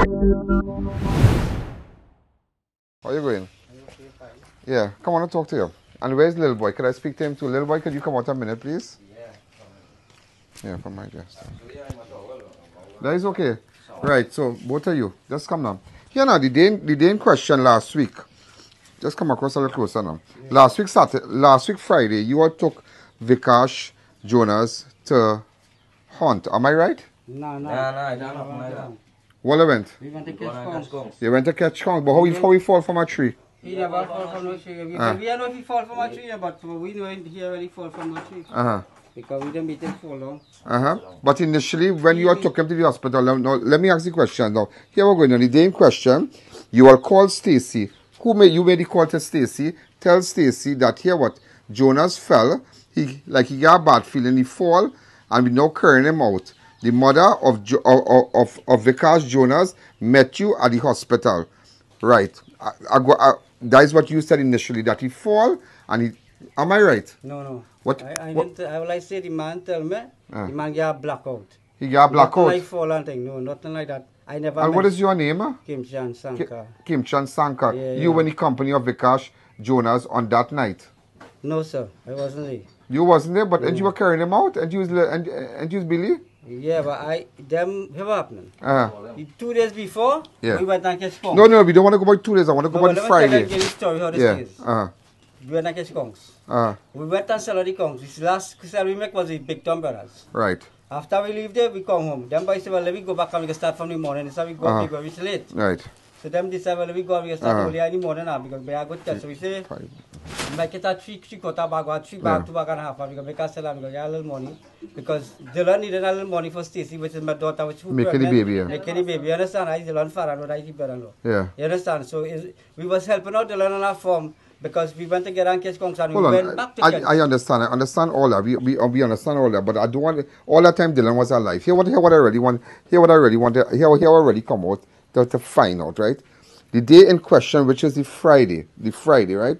How are you going? Yeah, come on and talk to you. And where's little boy? Could I speak to him too? Little boy, could you come out a minute, please? Yeah, from my guest. That is okay. Right, so both of you, just come now. Here now, the day in question last week. Just come across a little closer now. Last week Friday, you all took Vikash Jonas to hunt. Am I right? No. What event? We went to catch kongs. You went to catch kongs, but how he fall from a tree? He never fall from no tree. We don't know if he fall from a tree, but we know he already fall from a tree. Because we didn't meet him for long. But initially, when you all took him to the hospital, now let me ask the question now. Here we're going on the day in question. You all called Stacy. You made the call to Stacy. Tell Stacy that here what Jonas fell. He got a bad feeling. He fall, and we now carrying him out. The mother of Vikash Jonas met you at the hospital, right? That is what you said initially, that he fall and he. Am I right? No. What? I didn't. I will say the man tell me. The man got blackout. He got blackout. Nothing like fall and thing. No, nothing like that. I never. And what is your name? Khemchan Sankar. Khemchan Sankar. Yeah, you were in the company of Vikash Jonas on that night. No, sir. I wasn't there. You wasn't there, but and you were carrying him out, and you was Billy. Yeah, but them have happened. 2 days before, we went and catch kongs. No, we don't want to go about 2 days. I want to go about Friday. Let me tell you the story how this is. We went and catch kongs. We went and sell the kongs. This last sell we make was the Big Tom Brothers. Right. After we leave there, we come home. Them boys said, well, let me go back and we can start from the morning. So we go because it's late. Right. So them decide, well, let me go and we can start early in the morning now because we are good test. So we say, make it a three quarter bag or 3 bag, 2 bag and a half. And we can make a sell and we can get a little money. Because Dylan needed a little money for Stacy, which is my daughter, which who making the baby. Making the baby. You understand? I Dylan far and I keep better. Yeah. You understand? So we was helping out Dylan on our farm. Because we went to get and catch kongs and we went back to catch. I understand. I understand all that. We understand all that. But I don't want all that time Dylan was alive. Hear what I really want. Hear what I really want. Here already come out to find out, right? The day in question, which is the Friday, right?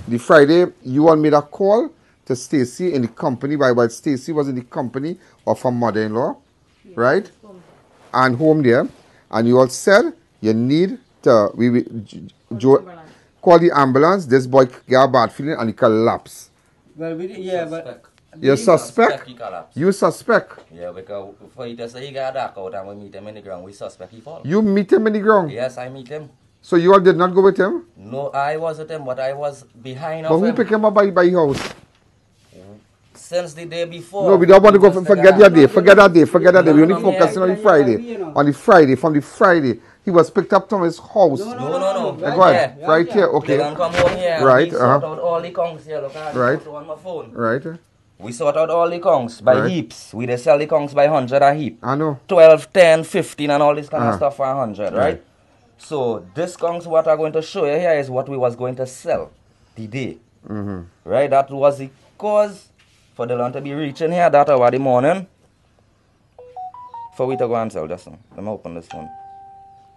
The Friday, you all made a call to Stacy in the company while Stacy was in the company of her mother-in-law, right? And home there, and you all said you need to call the ambulance. This boy got a bad feeling and he collapsed. Well, but you suspect? You suspect? Yeah, because for you to say he got a dark out and we meet him in the ground, we suspect he fall. You meet him in the ground? Yes, I meet him. So you all did not go with him? No, I was with him, but I was behind of him. But who picked him up by house? Since the day before. No, we don't want to go. Forget that day. Forget that day. We only focusing on the Friday. On the Friday, from the Friday. He was picked up from his house. No. Go ahead. Right here. Okay. They come home here. Right. We sort out all the kongs here. Look, right. On my phone. Right. We sort out all the kongs by heaps. We they sell the kongs by 100 a heap. I know. 12, 10, 15 and all this kind of stuff for 100, right? So this kongs what I'm going to show you here is what we was going to sell the day. Right? That was the cause for the land to be reaching here that hour the morning. For we to go and sell this one. Let me open this one.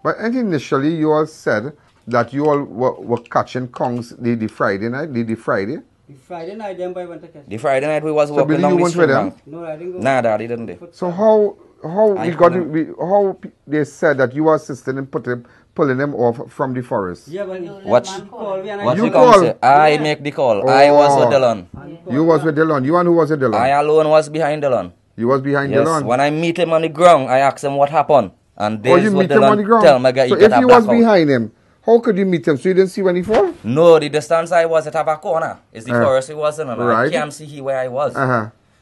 But initially you all said that you all were catching kongs the Friday night, the Friday. The Friday night, them boy went to catch. The Friday night we was walking down the street. No, I didn't go. Nah, Daddy didn't do. So how how they said that you were assisting in pulling them off from the forest? Yeah, but what you call? I make the call. Oh. I was with Dylan. You was with Dylan. You and who was with Dylan? I alone was behind Dylan. You was behind Dylan? When I meet him on the ground, I ask him what happened. And this you meet him on the ground? Tell me so if you was behind him, how could you meet him? So you didn't see when he fall? No, the distance I was at a corner. It's the forest he was in. And I can't see where I was.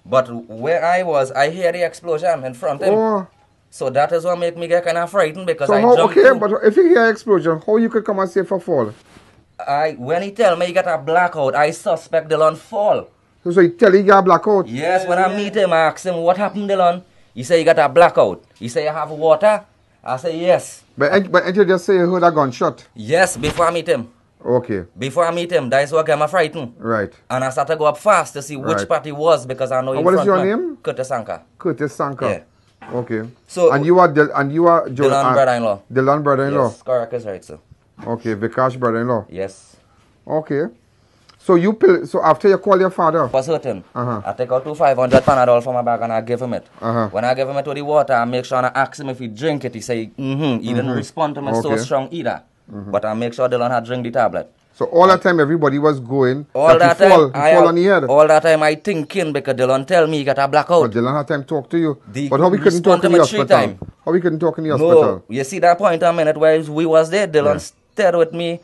But where I was, I hear the explosion in front of him. So that is what make me get kind of frightened because I jumped Okay, but if you hear explosion, how you could come and say for fall? When he tell me he got a blackout, I suspect Dylan fall. So he tell he got a blackout? Yes, when I meet him, I ask him, what happened, Dylan? He say he got a blackout. He say, you have water? I say, yes. But you just say you heard a gunshot? Yes, before I meet him. Okay. Before I meet him, that's what got me frightened. Right. And I started to go up fast to see which part he was because I know in front. What is your name? Khemchan Sankar. Khemchan Sankar. Yeah. Okay. So and you are Dylan brother-in-law. Dylan brother-in-law. Yes, correct is right, sir. Okay, Vikash brother-in-law. Yes. Okay. So so after you call your father? Was hurting. I take out 500 Panadol from my bag and I give him it. When I give him it with the water, I make sure and I ask him if he drink it. He say, He didn't respond to me so strong either. But I make sure Dylan had drink the tablet. So all that time everybody was going. All that time fall on the head. All that time I thinking because Dylan tell me he got a blackout. But Dylan had time to talk to you. But how we couldn't talk in the hospital? How we couldn't talk in the hospital? No, you see that point a minute where we was there. Dylan stayed with me.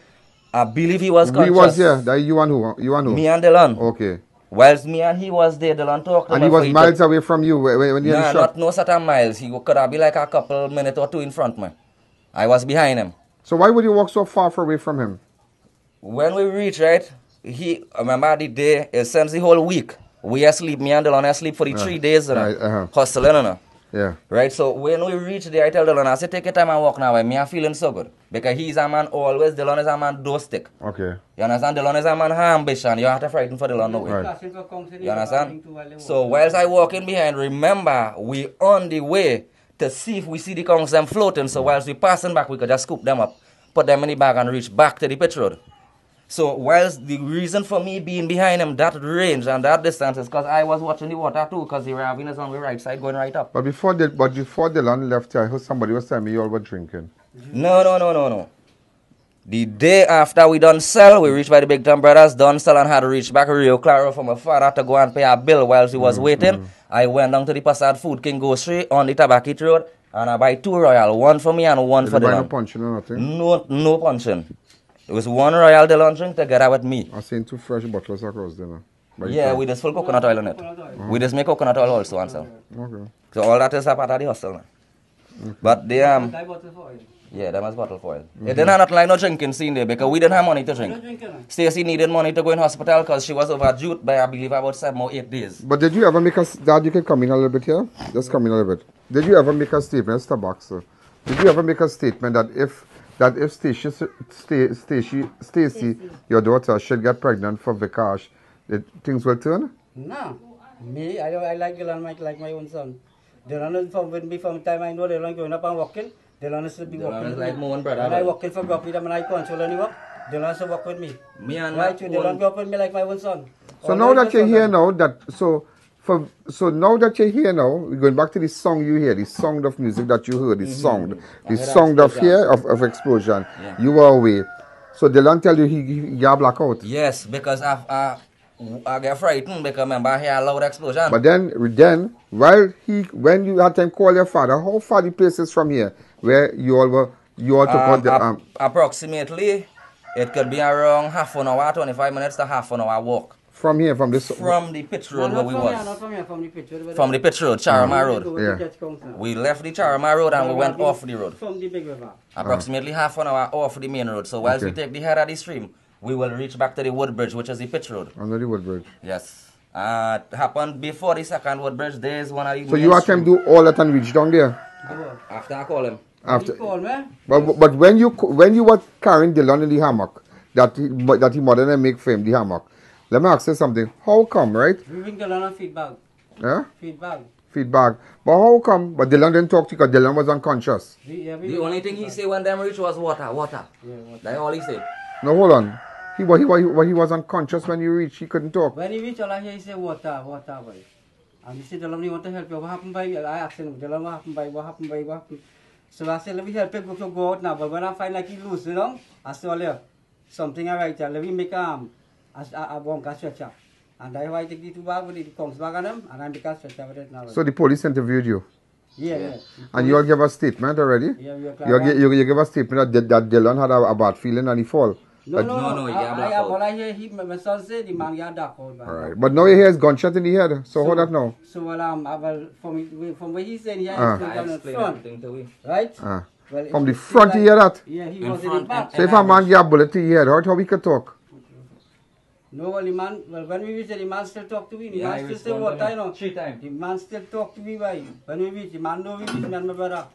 I believe he was conscious. We was there. That you and who? You and who? Me and Dylan. Okay. Whilst me and he was there, Dylan talked to me. And he was miles away from you when you Nah, not no certain miles. He could have been like a couple minutes or two in front of me. I was behind him. So why would you walk so far away from him? When we reached, right, he, remember the day, since the whole week, we asleep, me and Dylan asleep for the 3 days, hustling, Yeah. Right, so when we reached there, I tell Dylan, I say, take your time and walk now, me I'm feeling so good. Because he's a man always, Dylan is a man do stick. Okay. You understand? Dylan is a man ambition. You have to frighten for Dylan, no way. Right. You understand? So whilst I walking behind, remember, we on the way to see if we see the conks them floating. So whilst we passing back, we could just scoop them up, put them in the bag and reach back to the pit road. So whilst the reason for me being behind him that range and that distance is because I was watching the water too, because the ravine is on the right side going right up. But before Dylan left, I heard somebody was telling me you all were drinking. No. The day after we done sell, we reached by the Big Time Brothers, done sell and had to reach back Rio Claro for my father to go and pay a bill whilst he was waiting. I went down to the Passad Food King Grocery on the Tabakit Road and I buy 2 Royal, one for me and one for Dylan. No punching or nothing? No punching. It was 1 Royal Dylan drink together with me. I seen 2 fresh bottles across there. Yeah, we just full coconut oil in it. We just make coconut oil also and sell. Okay. So all that is a part of the hustle now. But they yeah, that was bottle foil. It didn't have nothing like no drinking scene there because we didn't have money to drink. Stacy needed money to go in hospital because she was overdue by I believe about 7 or 8 days. But did you ever make Dad, you can come in a little bit here? Just come in a little bit. Did you ever make a statement, Mr. Boxer? Did you ever make a statement that if Stacy, your daughter, should get pregnant for Vikash, things will turn? No. Me, I like Dylan like my own son. Dylan is from the time I know Dylan going up and walking. Dylan is be walking. Like my own brother. And I walking for God with him and I control any walk. Dylan is walk with me. Me and right, Dylan go up with me like my own son. So now that you're here now, so now that you're here now, we're going back to the song you hear, the sound of music that you heard, the sound of here of explosion. Yeah. You were away. So Dylan tell you he got blackout. Yes, because I get frightened because remember I hear a loud explosion. But then when you had time to call your father, how far the place is from here where you all took out the approximately it could be around half an hour, 25 minutes to half an hour walk. From here, from the pit road where we was. From the pit road. From the pit road, Charama Road. Yeah. We left the Charama Road and we went off the road. From the big river. Approximately half an hour off the main road. So whilst we take the head of the stream, we will reach back to the Woodbridge, which is the pit road. Under the Woodbridge. Yes. It happened before the second Woodbridge. There is one of the. So you had time to do all that and reach down there? After I call him. After. But when you were carrying Dylan in the hammock, that he mother and make for him the hammock. Let me ask you something. How come, right? We bring Dylan on feedback. Yeah? Feedback. But how come? But Dylan didn't talk to you because Dylan was unconscious. The only thing he said when them reached was water. Yeah, water. That's all he said. No, hold on. He was unconscious when you reached. He couldn't talk. When he reached, all I hear he said water, boy. And he said, Dylan, we want to help you. What happened, boy? I asked him, Dylan, what happened? So I said, let me help you go out now. But when I find like he loose, I said, something I write, let me make a bomb stretcher. And that's why I take the 2 bag with the comes back on them, and I make a stretcher with it now. So the police interviewed you? Yeah. And you all give a statement already? Yeah, you give a statement that Dylan had a bad feeling and he fall? No, all I hear, my son said the man got dark out. Alright, but now he hears gunshot in the head, so how that now? So, from what he said, he has to the front, right? Well, from the front you hear that? Yeah, he was in the back. So if a man get a bullet in the head, how we can talk? No, when we reach, the man still talk to me. The man still say what I know. 3 times. The man still talk to me. When we reach, the man know we reach, me and my brother.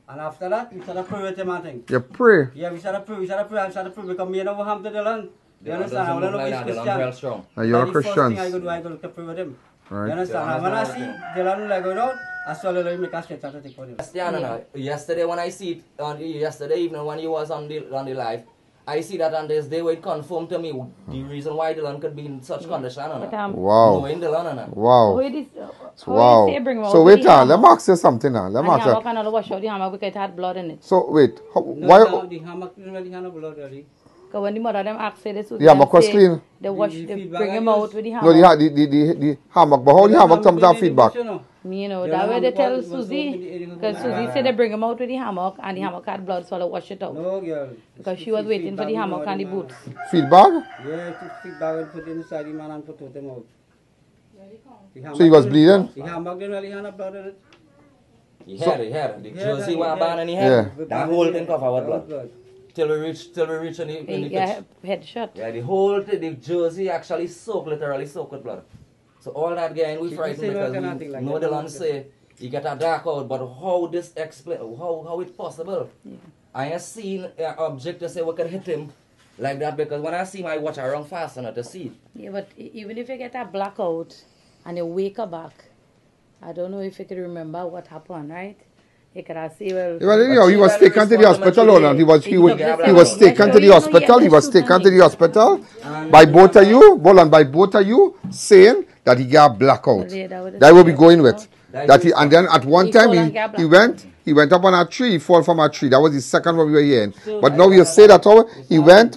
And after that, we started pray with him and thing. You pray? Yeah, we started pray because me know what happened to Dylan. You understand? I don't know if he's Christian. You're a Christian. The first thing I go to pray with him. Right. You understand? When I see Dylan like going out, I saw Alleyne make a stretch to take for him. Yesterday when I see it, yesterday evening when he was on the live, I see that on this day where it confirmed to me the reason why Dylan could be in such condition. Wow. Knowing Dylan. Wow. Wow. So wait, let me ask you something now. Let me ask you. And wash out the hammock because it had blood in it. So wait, why? The hammock didn't really have blood really. Because when the mother them asked this, the hammock was clean. They wash, they bring him out with the hammock. No, the hammock. But how the hammock comes out feedback? You know, that way they tell Susie, because Susie said they bring him out with the hammock, and the hammock had blood, so they wash it out. No, girl. Because she was waiting for the hammock and the boots. Feedback? Yeah, took feedback and put it inside the man and put them out. So he was bleeding? The hammock didn't really have blood in it. He had. The jersey was banned and he had. That whole thing covered with blood. Till we reach in the pitch. Headshot. Yeah, the jersey actually literally soaked with blood. So all that game we frightened because we know the land say you get a dark out, but how this explain how it's possible? Yeah. I ain't seen an object to say we can hit him like that because when I see him I watch around fast enough to see it. Yeah, but even if you get a blackout and you wake up back, I don't know if you can remember what happened, right? You could say, well, he was taken to the hospital, or he was taken to the hospital. He was taken to the hospital by both of you. By both of you saying that he got blackout. That will be going with that. And then at one time he went up on a tree. He fell from a tree. That was the second one we were hearing. But now you say that he went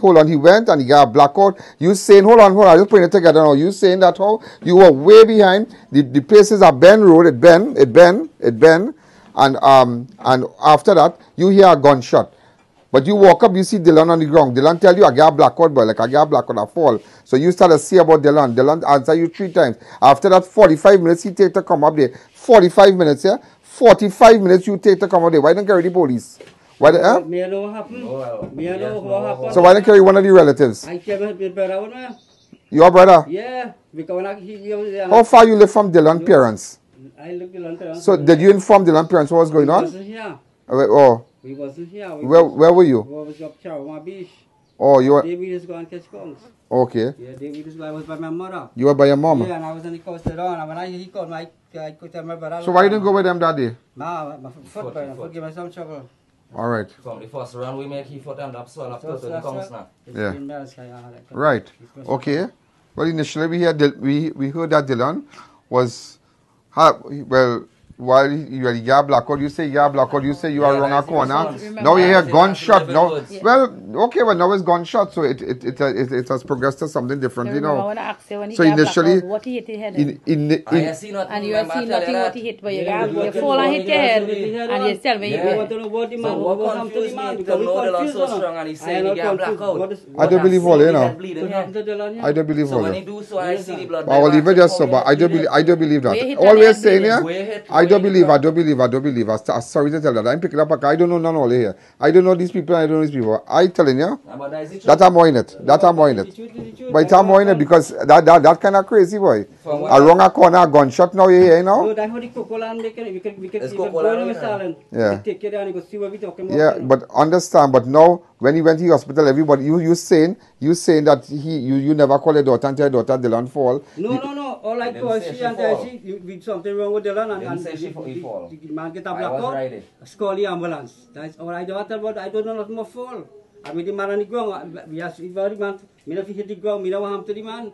and he got blackout. You saying hold on. I just putting it together now. You saying that you were way behind. The places are Bend Road. It bend. And after that, you hear a gunshot. But you walk up, you see Dylan on the ground. Dylan tell you, I got blackout, boy. Like, I got blackout, I fall. So you start to see about Dylan. Dylan answer you 3 times. After that, 45 minutes he take to come up there. 45 minutes, yeah? 45 minutes you take to come up there. Why don't carry the police? Why the, Me know what happened. Me know what happened. So why don't carry one of the relatives? I came with my brother with me. Your brother? Yeah. Because when he was there. How far you live from Dylan's parents? I looked at Dylan. So did you inform Dylan's parents what was going on? We wasn't here. Oh. We wasn't here. Where were you? We was up Charwan Beach. Oh, you were. David is going to catch conch. Okay. Yeah, David is going. I was by my mother. You were by your mom? Yeah, and I was on the coast around. And when he called me, I could tell my brother. So why you didn't go with them that day? Nah, my foot gave me some trouble. All right. From the first round we make he foot end up swell up to the conch now. Yeah. Right. Okay. Well, initially we heard that Dylan was, well, while you got blackout, you say you got blackout, you say you are wrong a corner. Now you hear gunshot. Now, well, okay, well now it's gunshot, so it has progressed to something different, you know. So initially, what he hit his head and you have seen nothing what he hit, but you fall and hit your head, and you tell me you want to know what the man, what confused me because we confused so strong and he said he got blackout. I don't believe all, you know. I don't believe all. So when he do so, I see the blood. I will leave it just so, but I don't believe that. All we're saying here, I don't believe. I'm sorry to tell that. I'm picking up a car. I don't know none of here. I don't know these people. I don't know these people. I telling you that I'm more in it. But it's more in it because that kind of crazy boy. Around a corner, a gunshot now you hear, you know? Yeah, but understand. But now when he went to the hospital, everybody you saying that you never call your daughter and tell your daughter Dylan fall. No. All I call she and she with something wrong with Dylan and the man get a blackout. Call the ambulance. That's all I do. But I don't know what more fall. I mean the man on the ground. We ask the man. Me if he hit the ground, me know what happened to the man.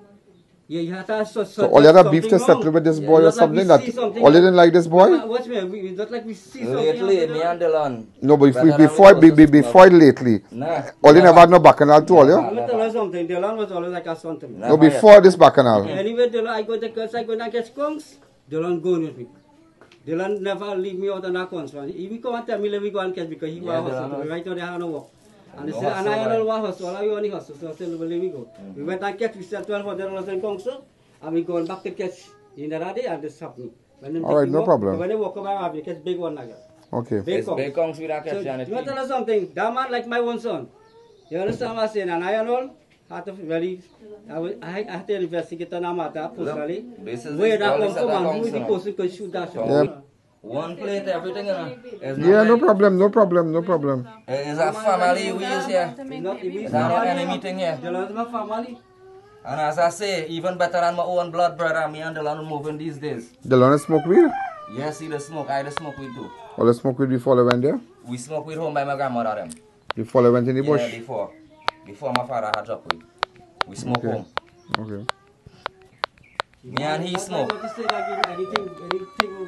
Yeah, you have to so all you had a beef to settle with this boy or something that all you didn't like this boy? Watch me, we not like we see something. Lately, me and Dylan. No, but before lately. All you never had no bacchanal to all you? I'm going to tell you something. Dylan was always like a son to me. No, before this bacchanal. Anyway, Dylan, I go to curse, I go and catch skunks. Dylan going with me. Dylan never leave me out on that cons. If he come and tell me, let me go and catch because he was hospital. Right now, they have no work. And they said, and I don't know what hustle, I only hustle, so I said, well, let me go. We went and catch, we said $1,200 in Kongso, and we going back to catch in the day, and this happened. All right, no problem. When they walk around, we catch big one like that. Okay. Big Kongs we don't catch so, you want to know something? That man like my own son. You understand what I'm saying? And I and all, had to really, I had to investigate on a matter personally. Where that comes from and who is the person who can shoot that shot. Yeah. One plate, everything, you know. Yeah, no problem. It's a family we is here. It's not any meeting here. Dylan's my family. And as I say, even better than my own blood brother, me and Dylan moving these days. Dylan smoke weed? Yes, he the smoke. I the smoke weed too. All the smoke weed before they went there? We smoke weed home by my grandmother them. Before they went in the bush? Yeah, before. before my father had dropped weed. We smoke home. Okay. Me and he smoke.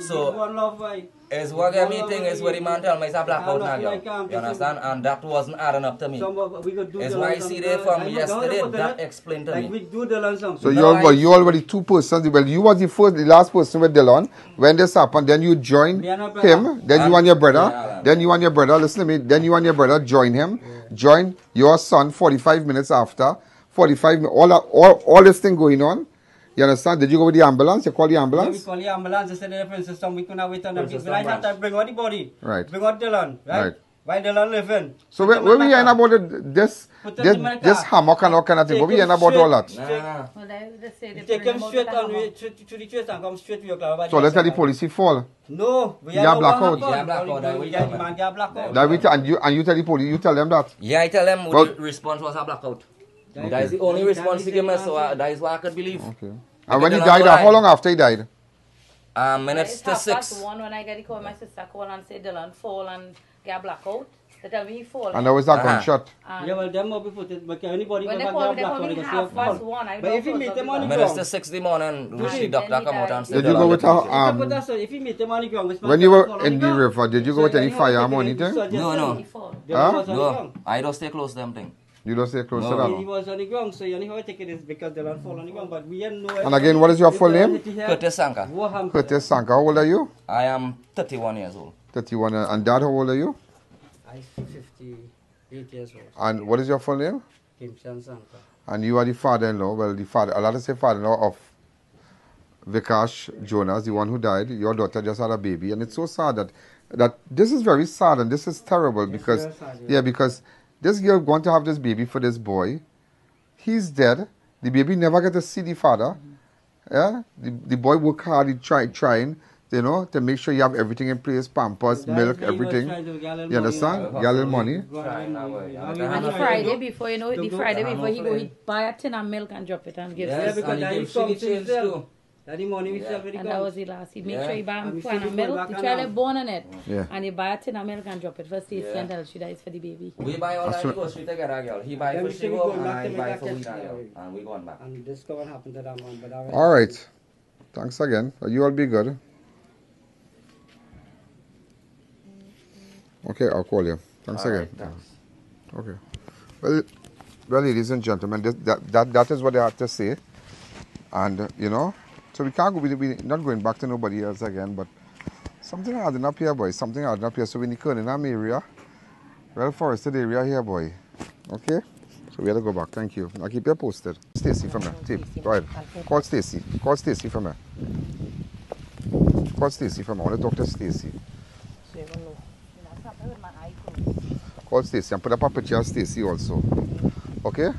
So, one love, is what get me thing is where the man tell me it's a blackout now, girl. You understand? And that wasn't adding up to me. It's why I see there from yesterday, that explained to like me. we do the song. So you already two persons. Well, you was the last person with Dylan. When this happened, then you joined him. Then you and your brother. Then you and your brother. Listen to me. Then you and your brother join him. Join your son 45 minutes after. 45 minutes. All this thing going on. You understand? Did you go with the ambulance? You call the ambulance? Yeah, we call the ambulance. They said the Princess system. We couldn't wait on them. We right have to bring out the body. Right. Bring out Dylan. Right. While Dylan living. So where we hearing about this hammock and all kind of thing? What we hearing about all that? Take him straight on to the chase and come straight to your club. So let's tell the police he fall. No, we have blackout. And you tell the police, you tell them that? Yeah, I tell them the response was a blackout. That is the only response he gave me, so that is what I could believe. Okay. And when he died, how long after he died? Minutes to 6. When I get the call, my sister call and say Dylan fall and get blackout. They tell me he fall. And that was that gunshot. Yeah, well, them will be put it, but anybody when can they call blackout, me they half fall. past one, I But if you meet them on the Minutes ground, to 6 in the morning, the doctor come out and say Did you go with her, if you meet them on the ground, when you were in the river, did you go with any firearm or anything? No. No, I don't stay close to them thing. You don't stay close to that? He was on the ground, so you know how I take it is because they don't fall on the ground, but we didn't know. And again, what is your full name? Curtis Sankar. Curtis Sankar. How old are you? I am 31 years old. 31. And dad, how old are you? I'm 58 years old. And what is your full name? Khemchan Sankar. And you are the father-in-law, well, I'll have to say father-in-law of Vikash Jonas, the one who died. Your daughter just had a baby. And it's so sad that this is very sad and this is terrible because, because this girl going to have this baby for this boy. He's dead. The baby never get to see the father. Yeah, the boy work hard, he trying, you know, to make sure you have everything in place, pampers, milk, everything. You understand? Get a little money. And the Friday before, you know, the Friday before he go, he buy a tin of milk and drop it and give because that is something too. That the money we sell and that was the last. He make sure he buy a pan of milk. The child is born on it. Yeah. And he buy a tin of milk and drop it for Stacy and tell she that is for the baby. We buy all that grocery together, girl. He buy for sugar and I buy for wheat, and we gone back. And this could happen to that one. But all right. Thanks again. You all be good. Okay, I'll call you. Thanks all again. Right, thanks. Okay. Well, ladies and gentlemen, that is what they have to say. And, you know, so we can't go, we're not going back to nobody else again, but something adding up here, boy. Something adding up here. So in the Kernahan area, well forested area here, boy. Okay? So we have to go back. Thank you. I'll keep you posted. Stacy from here. Go ahead. Call Stacy. Call Stacy from here. Call Stacy from here. I want to talk to Stacy. Call Stacy and put up a picture of Stacy also. Okay?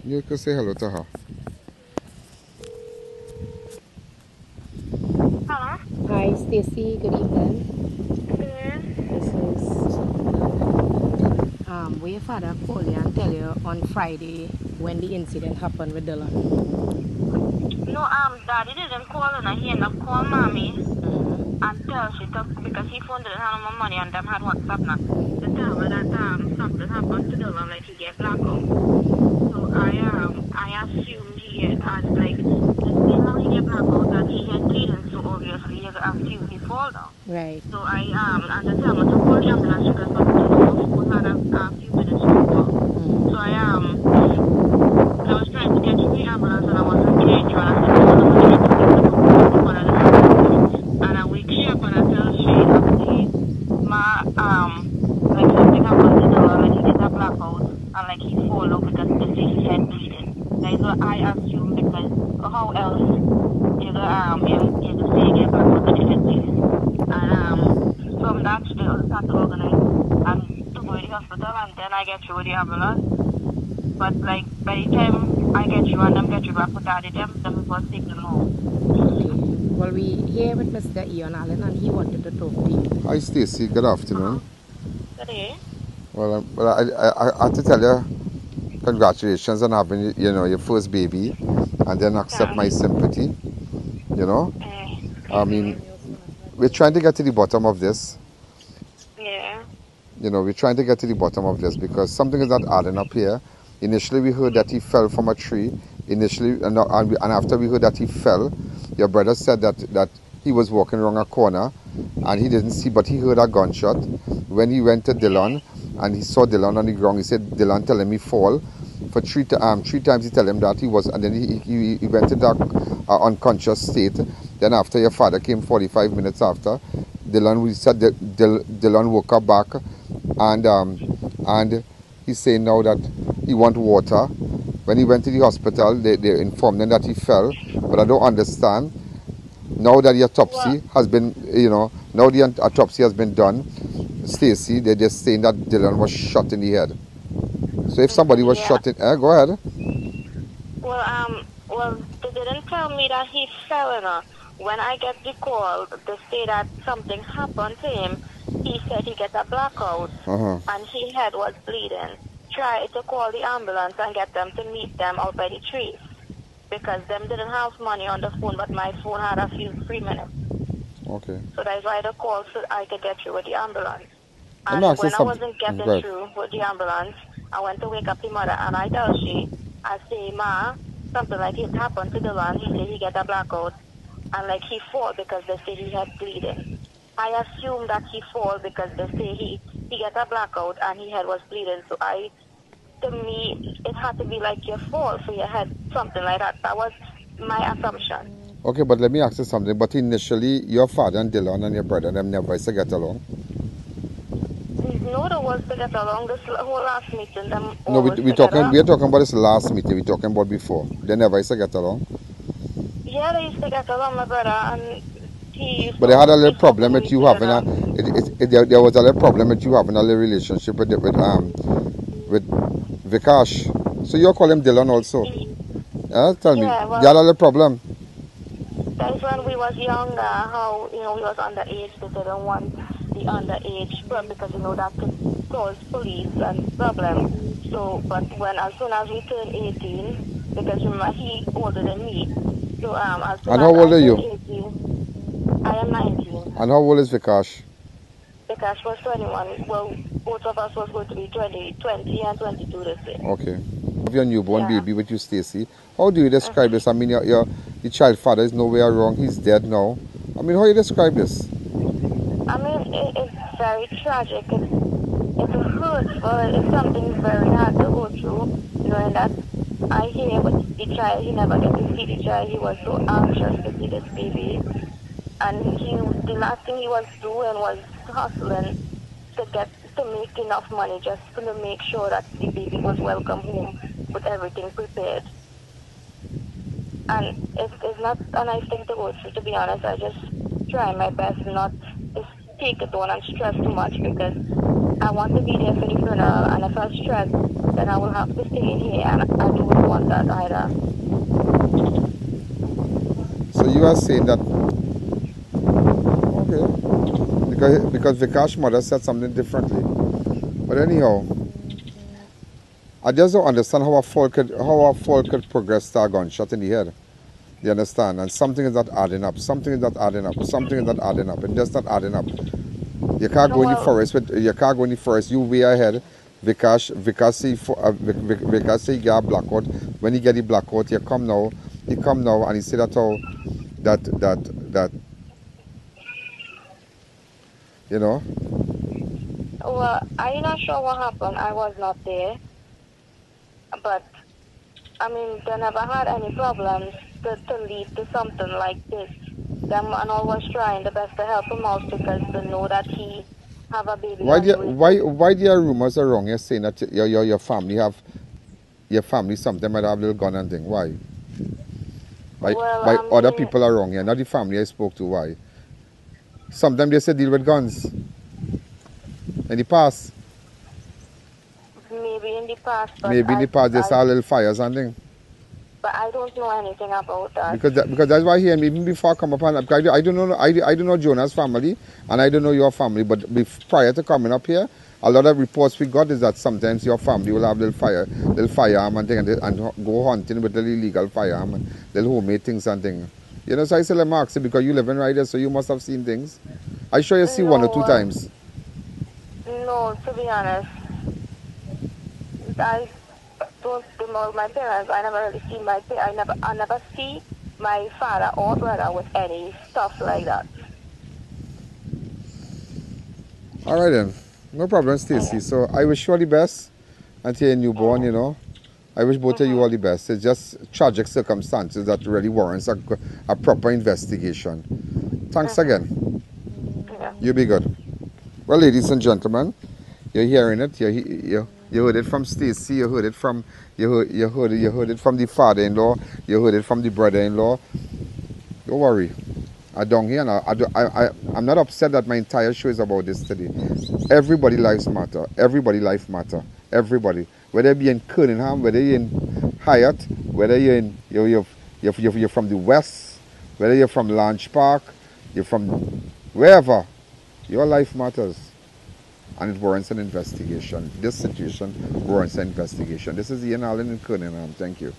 You can say hello to her. Hello? Hi, Stacy. Good evening. This is where your father called you and tell you on Friday when the incident happened with Dylan. No, Daddy didn't call and he ended up calling Mommy and tell she took because he phoned didn't have no money and them had WhatsApp now. To tell her that something happened to Dylan, like he get blackout. So I assumed he had like the how he get blackout that he had bleeding, so obviously you assume he fall down. Right. So I and the time to call the ambulance because we had a few minutes to call. So I was trying to get to the ambulance and I wasn't getting you and I said and I wake she up and I tell she my like something happened to Dylan, like he get a blackout and like he fall out because they say his head bleeding. That is what I assume because how else you go say you get blackout and his head bleeding. And from that still start to organize and to go to the hospital and then I get you with the ambulance. But like by the time I get you and them get you back with Daddy, them first take them home. Okay. Well, we here with Mr. Ian Allen and he wanted to talk to you. Hi, Stacy. Good afternoon. Good day. Well, I have to tell you, Congratulations on having, you know, your first baby, and then accept my sympathy. You know, I mean, we're trying to get to the bottom of this. Yeah. You know, we're trying to get to the bottom of this because something is not adding up here. Initially, we heard that he fell from a tree. Initially, and after we heard that he fell, your brother said that he was walking around a corner and he didn't see, but he heard a gunshot. When he went to Dylan and he saw Dylan on the ground, he said, Dylan tell him he fall. For three times he tell him that he was, and then he went to that unconscious state. Then after your father came 45 minutes after, Dylan, we said that Dylan woke up back, and he's saying now that he want water. When he went to the hospital, they informed him that he fell, but I don't understand. Now that the autopsy has been, you know, now the autopsy has been done, Stacy, they're just saying that Dylan was shot in the head. So if somebody was shot in, go ahead. Well, they didn't tell me that he fell, you know. When I get the call to say that something happened to him, he said he get a blackout and his head was bleeding. Try to call the ambulance and get them to meet them out by the trees because them didn't have money on the phone, but my phone had a few free minutes. Okay. So that's why I called so I could get through with the ambulance. And when I wasn't getting through with the ambulance, I went to wake up the mother and I tell she, I say, Ma, something like it happened to the land. He said he get a blackout and like he fall because they say he had bleeding. I assume that he fall because they say he get a blackout and his head was bleeding. So to me, it had to be like your fall for your head, something like that. That was my assumption. Okay, but let me ask you something. But initially, your father and Dylan and your brother, them never used to get along? No, there was to get along. This whole last meeting, them no, we're talking about this last meeting. We're talking about before. They never used to get along? Yeah, they used to get along, my brother, and he used but they had a little problem with you having there was a little problem with you having a little relationship with Vikash. So you call him Dylan also? Tell me. Well, you had a little problem? That's when we was younger, how, you know, we was underage. They didn't want the underage because, you know, that could cause police and problems. So, but as soon as we turned 18, because remember, he older than me. So, as soon and how old are you? 18, I am 19. And how old is Vikash? Vikash was 21. Well, both of us was going to be 20 and 22 this year. Okay. Of your newborn baby with you, Stacy. How do you describe this? I mean, your child father is nowhere wrong. He's dead now. I mean, how do you describe this? I mean, it's very tragic. It's hurtful. It's something very hard to go through. Knowing that I hear with the child, he never get to see the child. He was so anxious to see this baby. And the last thing he was doing was hustling to make enough money just to make sure that the baby was welcome home with everything prepared. And it's not a nice thing to go through, to be honest. I just try my best not to take it on and stress too much because I want to be there for the funeral, and if I stress, then I will have to stay in here, and I don't want that either. So you are saying that, okay, because Vikash's mother said something differently. But anyhow, I just don't understand how a fall could progress to a gunshot in the head. You understand? And something is not adding up. Something is not adding up. Something is not adding up. It's just not adding up. You can't go in the forest. You can't go in the forest. You way ahead. Vikash say he get a blackout. When he get the blackout, you come now, and he say that you know. Well, I'm not sure what happened. I was not there. But, I mean, they never had any problems to lead to something like this. Them and all was trying the best to help him out because they know that he have a baby. Why there are rumors around here saying that your family sometimes might have a little gun and thing? Why? By other people around here, not the family I spoke to. Why? Sometimes they say deal with guns. In the past. Maybe in the past. Maybe in the past they saw little fires and things. But I don't know anything about that. Because that's why here, even before I come upon, I don't know Jonas' family and I don't know your family. But prior to coming up here, a lot of reports we got is that sometimes your family will have little firearm and thing, and go hunting with the illegal firearm and little homemade things and things. You know, so I said, let me ask you, because you live in right there, so you must have seen things. I sure you see one or two times. No, to be honest, I don't remember my parents. I never really see my parents. I never see my father or brother with any stuff like that. All right then, no problem, Stacy. So I wish you all the best until your newborn. You know, I wish both of you all the best. It's just tragic circumstances that really warrants a proper investigation. Thanks again. Yeah. You be good. Well, ladies and gentlemen, you're hearing it. You heard it from Stacy. You heard it from you heard it from the father-in-law. You heard it from the brother-in-law. Don't worry. I don't hear. I'm not upset that my entire show is about this today. Everybody lives matter. Everybody life matter. Everybody. Whether you're in Kernahan, whether you're in Hyatt, whether you're from the West, whether you're from Launch Park, you're from wherever, your life matters. And it warrants an investigation. This situation warrants an investigation. This is Ian Alleyne in Kernahan. Thank you.